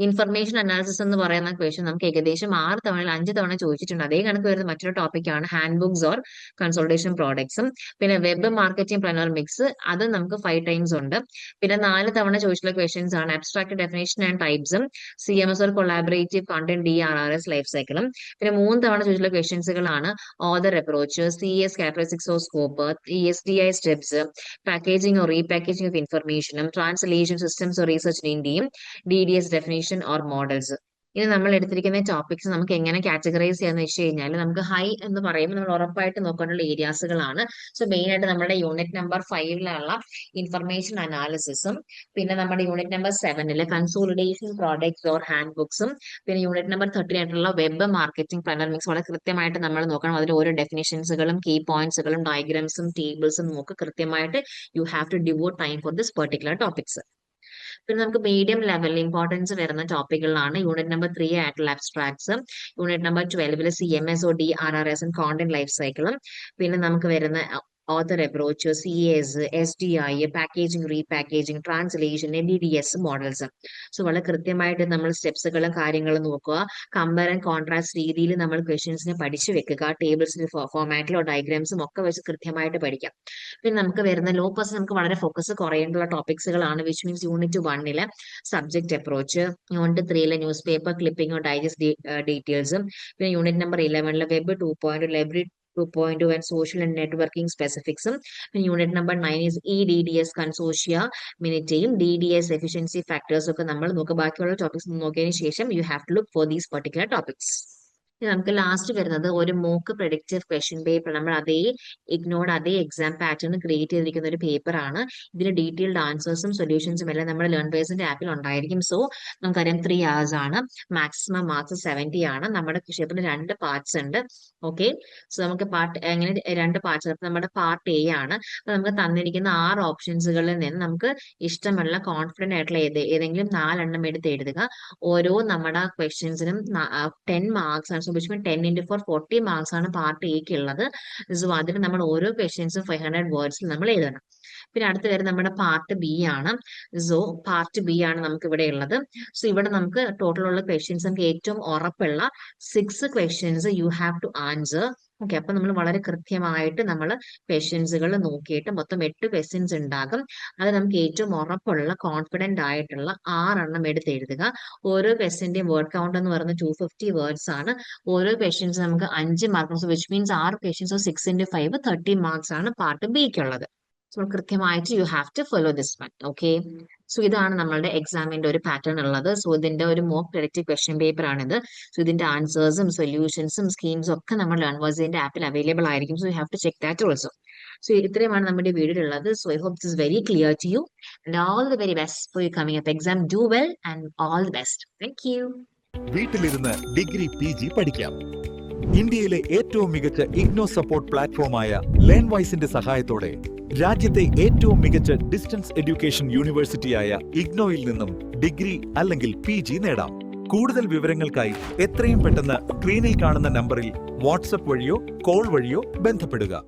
ഇൻഫർമേഷൻ അനാലിസിസ് എന്ന് പറയുന്ന ക്വസ്റ്റ്യൻ നമുക്ക് ഏകദേശം 6 തവണ 5 തവണ ചോദിച്ചിട്ടുണ്ട്. അതേ കണക്ക് വരുന്ന മറ്റൊരു ടോപ്പിക്കാണ് ഹാൻഡ് ബുക്സ് ഓർ കൺസൾട്ടേഷൻ പ്രോഡക്ട്സും. പിന്നെ web marketing plan or mix അത് നമുക്ക് 5 ടൈംസ് ഉണ്ട്. പിന്നെ 4 തവണ ചോദിച്ചിട്ടുള്ള ക്വസ്റ്റ്യൻസ് ആണ് അബ്സ്ട്രാക്ട് ഡെഫിനേഷൻ ആൻഡ് ടൈപ്സും CMS or collaborative content DRRS life സൈക്കിളും. പിന്നെ 3 തവണ ചോദിച്ചിട്ടുള്ള ക്വസ്റ്റ്യൻസുകളാണ് author approach, CES categorising or scope, ESDI steps, packaging or repackaging of ഇൻഫർമേഷനും translation systems or research in ഇന്ത്യയും DDS ഡെഫിനേഷൻ ഓർ മോഡൽസ്. ഇനി നമ്മൾ എടുത്തിരിക്കുന്ന ടോപ്പിക്സ് നമുക്ക് എങ്ങനെ കാറ്റഗറൈസ് ചെയ്യാന്ന് വെച്ച് കഴിഞ്ഞാൽ നമുക്ക് ഹൈ എന്ന് പറയുമ്പോൾ നമ്മൾ ഉറപ്പായിട്ട് നോക്കാനുള്ള ഏരിയാസുകളാണ്. സോ മെയിൻ ആയിട്ട് നമ്മുടെ യൂണിറ്റ് നമ്പർ 5 ഇൻഫർമേഷൻ അനാലിസിസും, പിന്നെ നമ്മുടെ unit number 7 consolidation products or hand ബുക്സും, പിന്നെ യൂണിറ്റ് നമ്പർ 13 ആയിട്ടുള്ള വെബ് മാർക്കറ്റിംഗ് പ്ലാനർ മിക്സ് വളരെ കൃത്യമായിട്ട് നമ്മൾ നോക്കണം. അതിൽ ഓരോ ഡെഫിനേഷൻസുകളും കീ പോയിന്റ്സുകളും ഡയഗ്രാംസും ടേബിൾസും നമുക്ക് കൃത്യമായിട്ട് you have to devote time for this particular topics. പിന്നെ നമുക്ക് മീഡിയം ലെവൽ ഇമ്പോർട്ടൻസ് വരുന്ന ടോപ്പിക്കുകളാണ് യൂണിറ്റ് നമ്പർ 3 ആയിട്ടുള്ള abstracts, unit number 12 CMS or DRRS content life സൈക്കിളും, പിന്നെ നമുക്ക് വരുന്ന author approach, CES, SDI, packaging repackaging, translation, DDS models. So വളരെ കൃത്യമായിട്ട് നമ്മൾ സ്റ്റെപ്സുകളും കാര്യങ്ങളും നോക്കുക. കമ്പയർ ആൻഡ് കോൺട്രാസ്റ്റ് രീതിയിൽ നമ്മൾ ക്വസ്റ്റ്യൻസിനെ പഠിച്ചു വെക്കുക. ടേബിൾസിന്റെ ഫോർമാറ്റിലോ ഡയഗ്രാംസും ഒക്കെ വെച്ച് കൃത്യമായിട്ട് പഠിക്കാം. പിന്നെ നമുക്ക് വരുന്ന ലോ പേഴ്സൺ നമുക്ക് വളരെ ഫോക്കസ് കുറയേണ്ടുള്ള ടോപ്പിക്സുകളാണ് which means unit 1 subject approach, unit 3 newspaper clipping digest ഡീറ്റെയിൽസും, പിന്നെ unit number 11 web 2.0 library 2.0 and social and networking specifics. Unit number 9 is EDDS consortia മിനിറ്റയും DDS efficiency factors ഒക്കെ നമ്മൾ നോക്കുക. ബാക്കിയുള്ള ടോപ്പിക്സ് നോക്കിയതിനു ശേഷം you have to look for these particular topics. നമുക്ക് ലാസ്റ്റ് വരുന്നത് ഒരു മോക്ക് പ്രെഡിക്റ്റീവ് ക്വസ്റ്റ്യൻ പേപ്പർ. നമ്മൾ അതേ ഇഗ്നോർഡ് അതേ എക്സാം പാറ്റേൺ ക്രിയേറ്റ് ചെയ്തിരിക്കുന്ന ഒരു പേപ്പർ ആണ്. ഇതിന് ഡീറ്റെയിൽഡ് ആൻസേഴ്സും സൊല്യൂഷൻസും എല്ലാം നമ്മുടെ ലേൺവേഴ്സിന്റെ ആപ്പിൽ ഉണ്ടായിരിക്കും. സോ നമുക്കറിയാം 3 hours ആണ്, മാക്സിമം മാർക്സ് 70 ആണ്. നമ്മുടെ പേപ്പറിന് 2 പാർട്സ് ഉണ്ട്. ഓക്കെ, സോ നമുക്ക് എങ്ങനെ 2 പാർട്സ്, നമ്മുടെ പാർട്ട് എ ആണ്. അപ്പൊ നമുക്ക് തന്നിരിക്കുന്ന 6 ഓപ്ഷൻസുകളിൽ നിന്ന് നമുക്ക് ഇഷ്ടമുള്ള കോൺഫിഡന്റ് ആയിട്ടുള്ള ഏതെങ്കിലും 4 എണ്ണം എടുത്ത് എഴുതുക. ഓരോ നമ്മുടെ ക്വസ്റ്റ്യൻസിനും 10 മാർക്സ് ആണ്. സോ ബിറ്റ്വീൻ 10 into 4 40 മാർക്സ് ആണ് പാർട്ട് എക്ക് ഉള്ളത്. സോ അതിന് നമ്മൾ ഓരോ ക്വസ്റ്റ്യൻസും 500 വേർഡ്സിൽ നമ്മൾ എഴുതണം. പിന്നെ അടുത്ത് വരുന്നത് നമ്മുടെ പാർട്ട് ബി ആണ്. സോ പാർട്ട് ബി ആണ് നമുക്ക് ഇവിടെ ഉള്ളത്. സോ ഇവിടെ നമുക്ക് ടോട്ടൽ ഉള്ള ക്വസ്റ്റ്യൻസ് നമുക്ക് ഏറ്റവും ഉറപ്പുള്ള 6 questions you have to answer okay, അപ്പൊ നമ്മൾ വളരെ കൃത്യമായിട്ട് നമ്മൾ ക്വസ്റ്റ്യൻസുകൾ നോക്കിയിട്ട് മൊത്തം 8 ക്വസ്റ്റ്യൻസ് ഉണ്ടാകും. അത് നമുക്ക് ഏറ്റവും ഉറപ്പുള്ള കോൺഫിഡന്റ് ആയിട്ടുള്ള 6 എടുത്ത് എഴുതുക. ഓരോ ക്വസ്റ്റ്യന്റെയും വേർഡ് കൗണ്ട് എന്ന് പറയുന്നത് 250 വേർഡ്സ് ആണ്. ഓരോ ക്വസ്റ്റ്യൻസ് നമുക്ക് 5 mark, which means 6 questions 6 into 5 30 marks ആണ് പാർട്ട് ബിക്കുള്ളത്. സോ കൃത്യമായിട്ട് you have to follow this one. Okay, so ഇതാണ് നമ്മളുടെ എക്സാമിന്റെ ഒരു പാറ്റേൺ ഉള്ളത്. സോ ഇതിന്റെ ഒരു മോക്ക് പ്രെഡിക്റ്റീവ് ക്വസ്റ്റ്യൻ പേപ്പർ ആണിത്. സോ ഇതിന്റെ ആൻസേഴ്സും സൊല്യൂഷൻസും സ്കീംസും ഒക്കെ നമ്മൾ ലേൺവേഴ്സിന്റെ ആപ്പിൽ അവൈലബിൾ ആയിരിക്കും. So you have to check that also. So ഇത്രയുമാണ് നമ്മുടെ വീഡിയോ ഉള്ളത്. So I hope this is very clear to you and all the very best for you coming up exam. Do well and all the best. Thank you. വീട്ടിലിരുന്ന് ഡിഗ്രി PG പഠിക്കാം. ഇന്ത്യയിലെ ഏറ്റവും മികച്ച ഇഗ്നോ സപ്പോർട്ട് പ്ലാറ്റ്ഫോമായ ലേൺവൈസിന്റെ സഹായത്തോടെ രാജ്യത്തെ ഏറ്റവും മികച്ച ഡിസ്റ്റൻസ് എഡ്യൂക്കേഷൻ യൂണിവേഴ്സിറ്റിയായ ഇഗ്നോയിൽ നിന്നും ഡിഗ്രി അല്ലെങ്കിൽ PG നേടാം. കൂടുതൽ വിവരങ്ങൾക്കായി എത്രയും പെട്ടെന്ന് സ്ക്രീനിൽ കാണുന്ന നമ്പറിൽ വാട്സ്ആപ്പ് വഴിയോ കോൾ വഴിയോ ബന്ധപ്പെടുക.